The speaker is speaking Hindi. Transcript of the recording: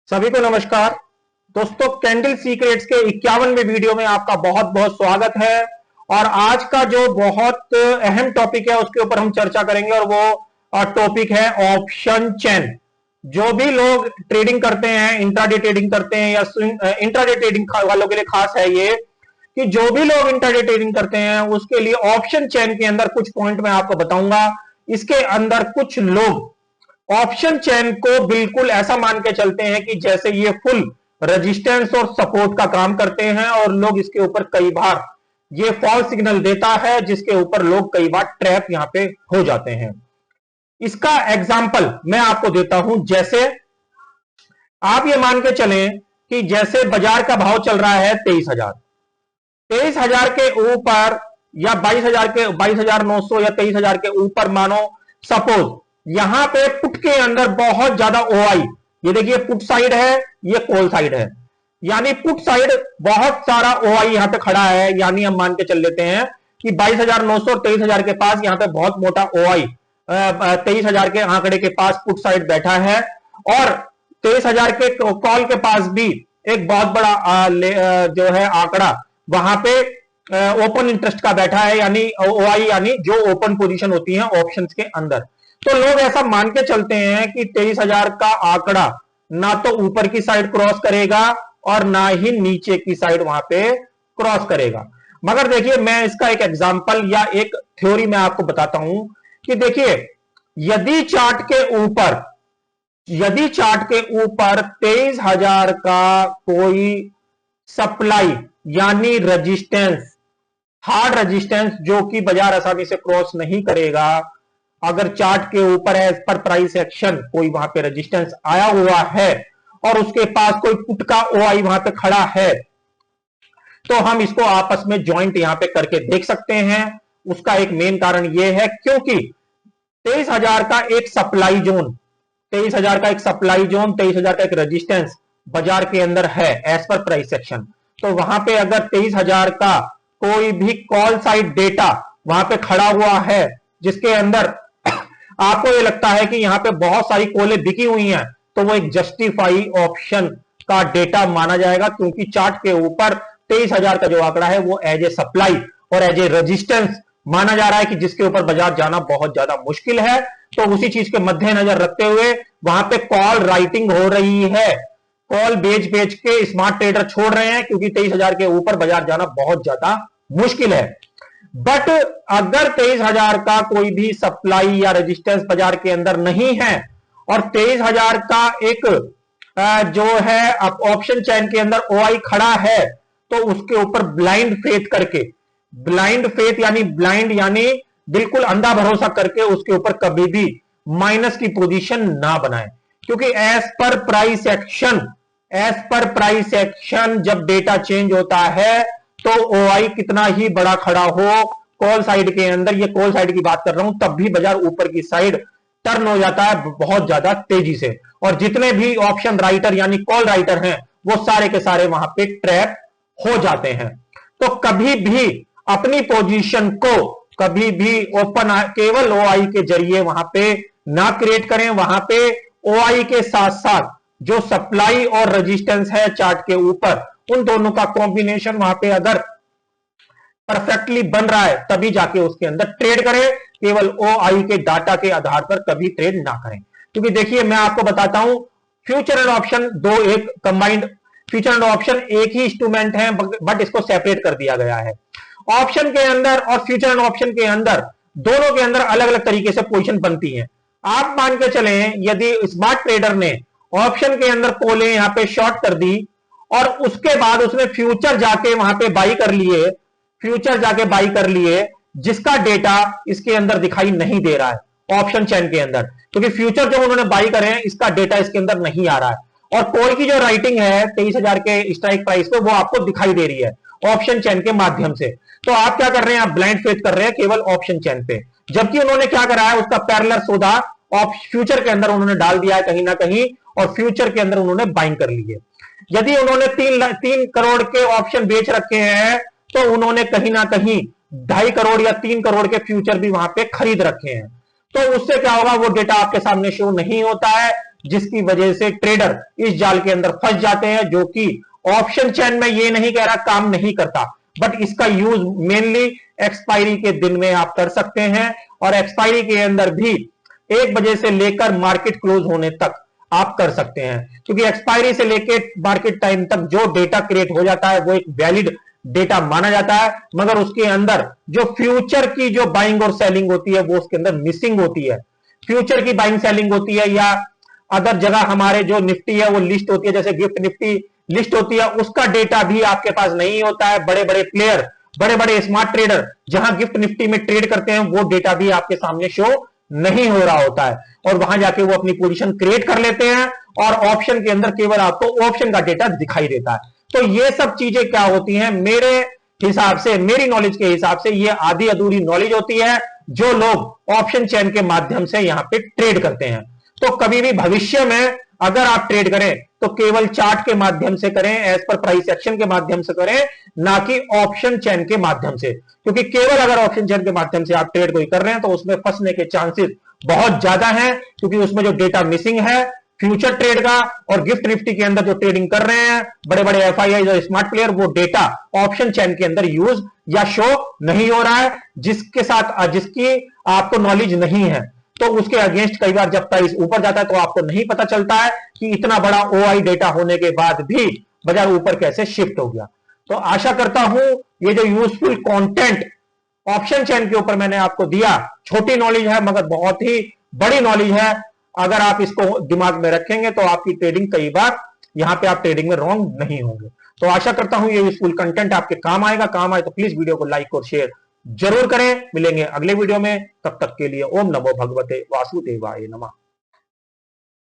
सभी को नमस्कार। दोस्तों, कैंडल सीक्रेट्स के 51वें वीडियो में आपका बहुत बहुत स्वागत है। और आज का जो बहुत अहम टॉपिक है उसके ऊपर हम चर्चा करेंगे और वो टॉपिक है ऑप्शन चेन। जो भी लोग ट्रेडिंग करते हैं, इंट्राडे ट्रेडिंग करते हैं या इंट्राडे ट्रेडिंग वालों के लिए खास है ये कि जो भी लोग इंट्राडे ट्रेडिंग करते हैं उसके लिए ऑप्शन चेन के अंदर कुछ पॉइंट मैं आपको बताऊंगा। इसके अंदर कुछ लोग ऑप्शन चेन को बिल्कुल ऐसा मान के चलते हैं कि जैसे ये फुल रेजिस्टेंस और सपोर्ट का काम करते हैं और लोग इसके ऊपर कई बार ये फॉल्स सिग्नल देता है जिसके ऊपर लोग कई बार ट्रैप यहां पे हो जाते हैं। इसका एग्जाम्पल मैं आपको देता हूं। जैसे आप ये मान के चलें कि जैसे बाजार का भाव चल रहा है 23,000, 23,000 के ऊपर या 22,900 या 23,000 के ऊपर मानो सपोज यहां पे पुट के अंदर बहुत ज्यादा ओआई, ये देखिए पुट साइड है, ये कॉल साइड है, यानी पुट साइड बहुत सारा ओआई यहां पे खड़ा है। यानी हम मान के चल लेते हैं कि 22,900 और 23,000 के पास यहां पे बहुत मोटा ओआई 23,000 के आंकड़े के पास पुट साइड बैठा है और 23,000 के कॉल के पास भी एक बहुत बड़ा जो है आंकड़ा वहां पे ओपन इंटरेस्ट का बैठा है, यानी ओआई, यानी जो ओपन पोजीशन होती है ऑप्शंस के अंदर। तो लोग ऐसा मान के चलते हैं कि 23,000 का आंकड़ा ना तो ऊपर की साइड क्रॉस करेगा और ना ही नीचे की साइड वहां पे क्रॉस करेगा। मगर देखिए, मैं इसका एक एग्जांपल या एक थ्योरी मैं आपको बताता हूं कि देखिए, यदि चार्ट के ऊपर 23,000 का कोई सप्लाई यानी रेजिस्टेंस, हार्ड रेजिस्टेंस जो कि बाजार आसानी से क्रॉस नहीं करेगा, अगर चार्ट के ऊपर एज पर प्राइस एक्शन कोई वहां पे रेजिस्टेंस आया हुआ है और उसके पास कोई पुट का ओआई वहां पे खड़ा है, तो हम इसको आपस में ज्वाइंट यहां पे करके देख सकते हैं। उसका एक मेन कारण यह है क्योंकि 23,000 का एक सप्लाई जोन, 23,000 का एक सप्लाई जोन, 23,000 का एक रेजिस्टेंस बाजार के अंदर है एज पर प्राइस एक्शन। तो वहां पे अगर 23,000 का कोई भी कॉल साइड डेटा वहां पे खड़ा हुआ है जिसके अंदर आपको ये लगता है कि यहां पे बहुत सारी कॉलें बिकी हुई हैं, तो वो एक जस्टिफाई ऑप्शन का डेटा माना जाएगा क्योंकि चार्ट के ऊपर 23,000 का जो आंकड़ा है वो एज ए सप्लाई और एज ए रेजिस्टेंस माना जा रहा है कि जिसके ऊपर बाजार जाना बहुत ज्यादा मुश्किल है। तो उसी चीज के मद्देनजर रखते हुए वहां पे कॉल राइटिंग हो रही है, कॉल बेच बेच के स्मार्ट ट्रेडर छोड़ रहे हैं क्योंकि 23,000 के ऊपर बाजार जाना बहुत ज्यादा मुश्किल है। बट अगर 23,000 का कोई भी सप्लाई या रेजिस्टेंस बाजार के अंदर नहीं है और 23,000 का एक जो है ऑप्शन चेन के अंदर ओआई खड़ा है, तो उसके ऊपर ब्लाइंड फेथ करके, ब्लाइंड फेथ यानी ब्लाइंड यानी बिल्कुल अंधा भरोसा करके उसके ऊपर कभी भी माइनस की पोजीशन ना बनाए, क्योंकि एज पर प्राइस एक्शन जब डेटा चेंज होता है तो ओआई कितना ही बड़ा खड़ा हो कॉल साइड के अंदर, ये कॉल साइड की बात कर रहा हूं, तब भी बाजार ऊपर की साइड टर्न हो जाता है बहुत ज्यादा तेजी से और जितने भी ऑप्शन राइटर यानी कॉल राइटर हैं वो सारे के सारे वहां पे ट्रैप हो जाते हैं। तो कभी भी अपनी पोजीशन को कभी भी ओपन केवल ओआई के जरिए वहां पे ना क्रिएट करें। वहां पे ओआई के साथ साथ जो सप्लाई और रेजिस्टेंस है चार्ट के ऊपर, उन दोनों का कॉम्बिनेशन वहां पे अगर परफेक्टली बन रहा है तभी जाके उसके अंदर ट्रेड करें। केवल ओआई के डाटा के आधार पर कभी ट्रेड ना करें, क्योंकि देखिए मैं आपको बताता हूं, फ्यूचर एंड ऑप्शन दो एक कंबाइंड, फ्यूचर एंड ऑप्शन एक ही इंस्ट्रूमेंट है बट इसको सेपरेट कर दिया गया है। ऑप्शन के अंदर और फ्यूचर एंड ऑप्शन के अंदर दोनों के अंदर अलग अलग तरीके से पोजीशन बनती है। आप मान के चलें यदि स्मार्ट ट्रेडर ने ऑप्शन के अंदर कॉलें यहां पे शॉर्ट कर दी और उसके बाद उसने फ्यूचर जाके वहां पे बाई कर लिए, फ्यूचर जाके बाई कर लिए, जिसका डेटा इसके अंदर दिखाई नहीं दे रहा है ऑप्शन चेन के अंदर, क्योंकि फ्यूचर जो उन्होंने बाई करे हैं इसका डेटा इसके अंदर नहीं आ रहा है और कॉल की जो राइटिंग है 23,000 के स्ट्राइक प्राइस पे वो आपको दिखाई दे रही है ऑप्शन चेन के माध्यम से। तो आप क्या कर रहे हैं, आप ब्लाइंड फेथ कर रहे हैं केवल ऑप्शन चेन पे, जबकि उन्होंने क्या करा है उसका पैरेलल सौदा फ्यूचर के अंदर उन्होंने डाल दिया है कहीं ना कहीं और फ्यूचर के अंदर उन्होंने बाइंग कर ली है। यदि उन्होंने 3 करोड़ के ऑप्शन बेच रखे हैं तो उन्होंने कहीं ना कहीं 2.5 करोड़ या 3 करोड़ के फ्यूचर भी वहां पे खरीद रखे हैं। तो उससे क्या होगा, वो डेटा आपके सामने शो नहीं होता है, जिसकी वजह से ट्रेडर इस जाल के अंदर फंस जाते हैं, जो कि ऑप्शन चेन में ये नहीं कह रहा काम नहीं करता, बट इसका यूज मेनली एक्सपायरी के दिन में आप कर सकते हैं, और एक्सपायरी के अंदर भी 1 बजे से लेकर मार्केट क्लोज होने तक आप कर सकते हैं, क्योंकि एक्सपायरी से लेकर मार्केट टाइम तक जो डेटा क्रिएट हो जाता है वो एक वैलिड डेटा माना जाता है, मगर उसके अंदर जो फ्यूचर की जो बाइंग और सेलिंग होती है वो उसके अंदर मिसिंग होती है। फ्यूचर की बाइंग सेलिंग होती है, या अदर जगह हमारे जो निफ्टी है वो लिस्ट होती है, जैसे गिफ्ट निफ्टी लिस्ट होती है, उसका डेटा भी आपके पास नहीं होता है। बड़े बड़े प्लेयर, बड़े बड़े स्मार्ट ट्रेडर जहां गिफ्ट निफ्टी में ट्रेड करते हैं, वो डेटा भी आपके सामने शो नहीं हो रहा होता है, और वहां जाके वो अपनी पोजीशन क्रिएट कर लेते हैं, और ऑप्शन के अंदर केवल आपको ऑप्शन का डेटा दिखाई देता है। तो ये सब चीजें क्या होती हैं, मेरे हिसाब से, मेरी नॉलेज के हिसाब से ये आधी अधूरी नॉलेज होती है जो लोग ऑप्शन चेन के माध्यम से यहां पे ट्रेड करते हैं। तो कभी भी भविष्य में अगर आप ट्रेड करें तो केवल चार्ट के माध्यम से करें, एज पर प्राइस एक्शन के माध्यम से करें, ना कि ऑप्शन चेन के माध्यम से, क्योंकि केवल अगर ऑप्शन चेन के माध्यम से आप ट्रेड कोई कर रहे हैं तो उसमें फंसने के चांसेस बहुत ज्यादा हैं, क्योंकि उसमें जो डेटा मिसिंग है फ्यूचर ट्रेड का, और गिफ्ट निफ्टी के अंदर जो ट्रेडिंग कर रहे हैं बड़े बड़े एफआईआई और स्मार्ट प्लेयर, वो डेटा ऑप्शन चेन के अंदर यूज या शो नहीं हो रहा है, जिसके साथ जिसकी आपको नॉलेज नहीं है। तो उसके अगेंस्ट कई बार जब प्राइस ऊपर जाता है तो आपको नहीं पता चलता है कि इतना बड़ा ओआई डेटा होने के बाद भी बाजार ऊपर कैसे शिफ्ट हो गया। तो आशा करता हूं ये जो यूजफुल कंटेंट ऑप्शन चेन के ऊपर मैंने आपको दिया, छोटी नॉलेज है मगर बहुत ही बड़ी नॉलेज है, अगर आप इसको दिमाग में रखेंगे तो आपकी ट्रेडिंग कई बार यहां पे आप ट्रेडिंग में रॉन्ग नहीं होंगे। तो आशा करता हूं ये यूजफुल कंटेंट आपके काम आएगा। काम आए तो प्लीज वीडियो को लाइक और शेयर जरूर करें। मिलेंगे अगले वीडियो में, तब तक के लिए ओम नमो भगवते वासुदेवाय नमः।